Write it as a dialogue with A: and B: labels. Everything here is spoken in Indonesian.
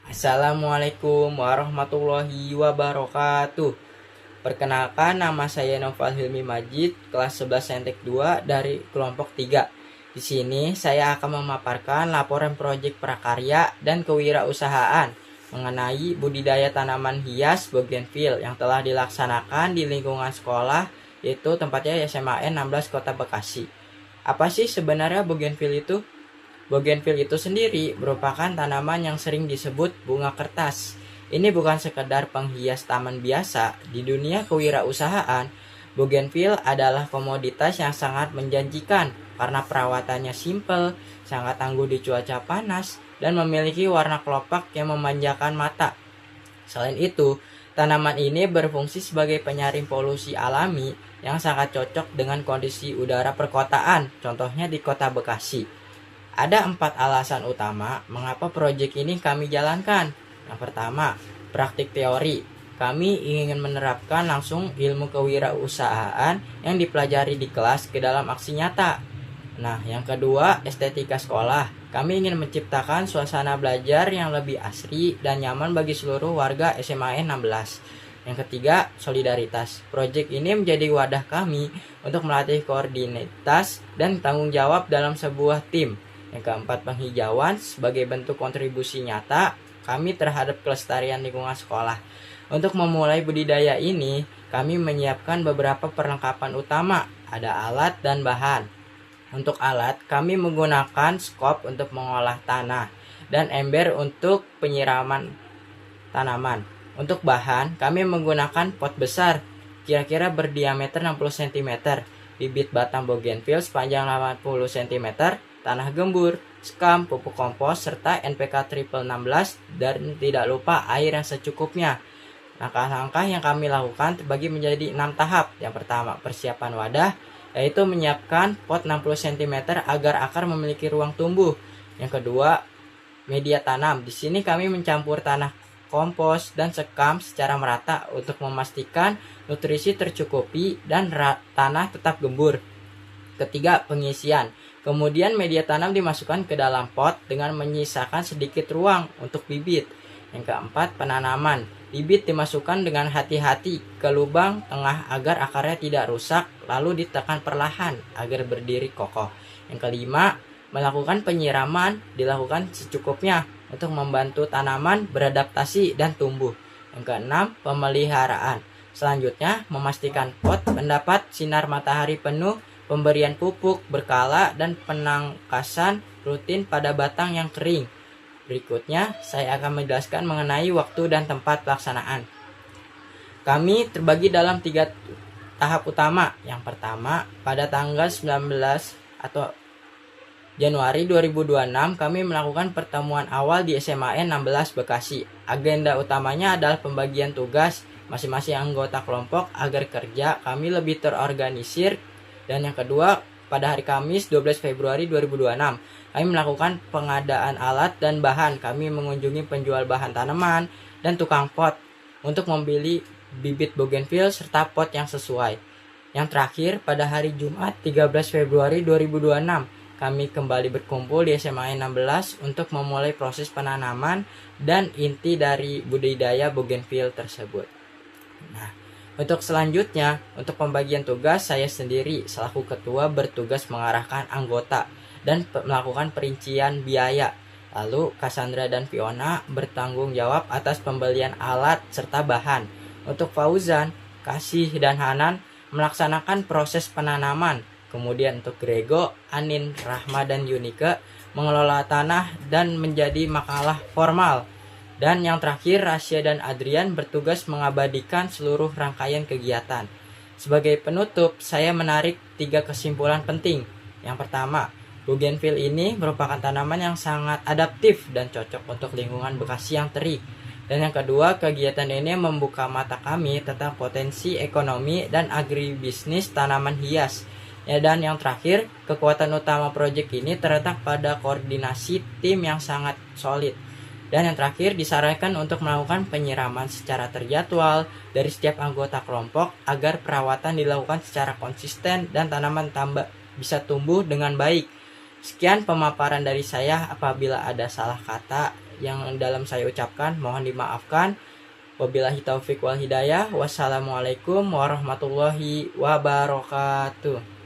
A: Assalamualaikum warahmatullahi wabarakatuh. Perkenalkan, nama saya Noval Hilmi Majid, kelas 11 Saintek 2 dari kelompok 3. Di sini saya akan memaparkan laporan proyek prakarya dan kewirausahaan mengenai budidaya tanaman hias bougainville yang telah dilaksanakan di lingkungan sekolah, yaitu tempatnya SMA 16 Kota Bekasi. Apa sih sebenarnya bougainville itu? Bougainville itu sendiri merupakan tanaman yang sering disebut bunga kertas. Ini bukan sekedar penghias taman biasa. Di dunia kewirausahaan, bougainville adalah komoditas yang sangat menjanjikan karena perawatannya simpel, sangat tangguh di cuaca panas, dan memiliki warna kelopak yang memanjakan mata. Selain itu, tanaman ini berfungsi sebagai penyaring polusi alami yang sangat cocok dengan kondisi udara perkotaan, contohnya di Kota Bekasi. Ada 4 alasan utama mengapa proyek ini kami jalankan. Yang pertama, praktik teori. Kami ingin menerapkan langsung ilmu kewirausahaan yang dipelajari di kelas ke dalam aksi nyata. Nah, yang kedua, estetika sekolah. Kami ingin menciptakan suasana belajar yang lebih asri dan nyaman bagi seluruh warga SMA 16. Yang ketiga, solidaritas. Proyek ini menjadi wadah kami untuk melatih koordinasi dan tanggung jawab dalam sebuah tim. Yang keempat, penghijauan sebagai bentuk kontribusi nyata kami terhadap kelestarian lingkungan sekolah. Untuk memulai budidaya ini, kami menyiapkan beberapa perlengkapan utama, ada alat dan bahan. Untuk alat, kami menggunakan skop untuk mengolah tanah dan ember untuk penyiraman tanaman. Untuk bahan, kami menggunakan pot besar, kira-kira berdiameter 60 cm, bibit batang bougainville sepanjang 80 cm, tanah gembur, skam, pupuk kompos, serta NPK triple 16, dan tidak lupa air yang secukupnya. Langkah-langkah yang kami lakukan terbagi menjadi 6 tahap. Yang pertama, persiapan wadah, yaitu menyiapkan pot 60 cm agar akar memiliki ruang tumbuh. Yang kedua, media tanam. Di sini kami mencampur tanah kompos dan sekam secara merata untuk memastikan nutrisi tercukupi dan tanah tetap gembur. Ketiga, pengisian. Kemudian media tanam dimasukkan ke dalam pot dengan menyisakan sedikit ruang untuk bibit. Yang keempat, penanaman. Bibit dimasukkan dengan hati-hati ke lubang tengah agar akarnya tidak rusak, lalu ditekan perlahan agar berdiri kokoh. Yang kelima, melakukan penyiraman dilakukan secukupnya untuk membantu tanaman beradaptasi dan tumbuh. Yang keenam, pemeliharaan. Selanjutnya, memastikan pot mendapat sinar matahari penuh, pemberian pupuk berkala, dan penangkasan rutin pada batang yang kering. Berikutnya, saya akan menjelaskan mengenai waktu dan tempat pelaksanaan. Kami terbagi dalam 3 tahap utama. Yang pertama, pada tanggal 19 atau Januari 2026, kami melakukan pertemuan awal di SMA 16 Bekasi. Agenda utamanya adalah pembagian tugas masing-masing anggota kelompok agar kerja kami lebih terorganisir. Dan yang kedua, pada hari Kamis 12 Februari 2026, kami melakukan pengadaan alat dan bahan. Kami mengunjungi penjual bahan tanaman dan tukang pot untuk membeli bibit bougainville serta pot yang sesuai. Yang terakhir, pada hari Jumat 13 Februari 2026, kami kembali berkumpul di SMA 16 untuk memulai proses penanaman dan inti dari budidaya bougainville tersebut. Nah, untuk selanjutnya, untuk pembagian tugas, saya sendiri selaku ketua bertugas mengarahkan anggota dan melakukan perincian biaya. Lalu Cassandra dan Fiona bertanggung jawab atas pembelian alat serta bahan. Untuk Fauzan, Kasih, dan Hanan melaksanakan proses penanaman. Kemudian untuk Grego, Anin, Rahma, dan Yunike mengelola tanah dan menjadi makalah formal. Dan yang terakhir, Rasya dan Adrian bertugas mengabadikan seluruh rangkaian kegiatan. Sebagai penutup, saya menarik 3 kesimpulan penting. Yang pertama, bougainville ini merupakan tanaman yang sangat adaptif dan cocok untuk lingkungan Bekasi yang terik. Dan yang kedua, kegiatan ini membuka mata kami tentang potensi ekonomi dan agribisnis tanaman hias. Ya, dan yang terakhir, kekuatan utama proyek ini terletak pada koordinasi tim yang sangat solid. Dan yang terakhir, disarankan untuk melakukan penyiraman secara terjadwal dari setiap anggota kelompok agar perawatan dilakukan secara konsisten dan tanaman bisa tumbuh dengan baik. Sekian pemaparan dari saya. Apabila ada salah kata yang dalam saya ucapkan mohon dimaafkan. Wabillahi taufik wal hidayah. Wassalamualaikum warahmatullahi wabarakatuh.